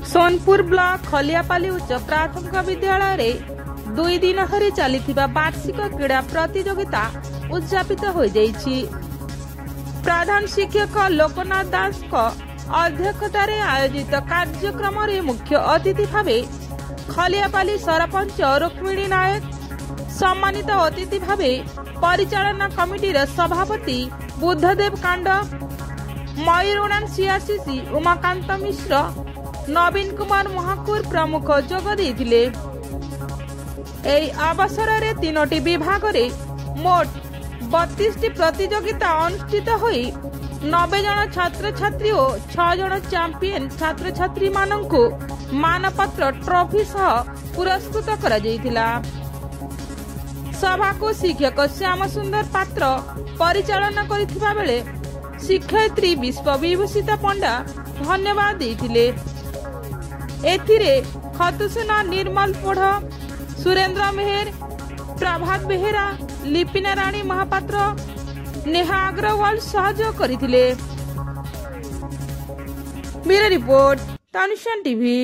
Sonpur block खलियापाली उच्च प्राथमिक विद्यालय रे 2 दिन धरी चलिथिबा वार्षिक क्रीड़ा प्रतियोगिता उद्यापित हो जाइछि। प्रधान शिक्षक लोकनाथ दास को अध्यक्षतार आयोजित कार्यक्रम रे मुख्य अतिथि भावे खलियापाली सरपंच रुक्मिणी नायक, सम्मानित अतिथि भावे परिचालना कमिटी सभापति बुद्धदेव कांड, मयूरउड़ान सीआरसीसी उमाकांत मिश्र, नवीन कुमार महाकुर प्रमुख जोग देथिले। एई अवसर रे 3टी विभाग रे मोट 32टी प्रतियोगिता अनुष्ठित होई 90 जन छात्र छात्री और 6 जन चैंपियन छात्र छात्री माननकु मानपत्र ट्रॉफी सह पुरस्कृत करा जायतिला। सभा को शिक्षक श्याम सुंदर पात्र परिचालन करिथिबा बेले शिक्षयित्री विश्वविभूषिता पंडा धन्यवाद देथिले। एथिरे खतुसुना निर्मल पोढ़, सुरेंद्र मेहर, प्रभात बेहेरा, लिपिना राणी महापात्र, नेहा अग्रवाल सहयोग करथिले। Bureau report, Tanusha TV.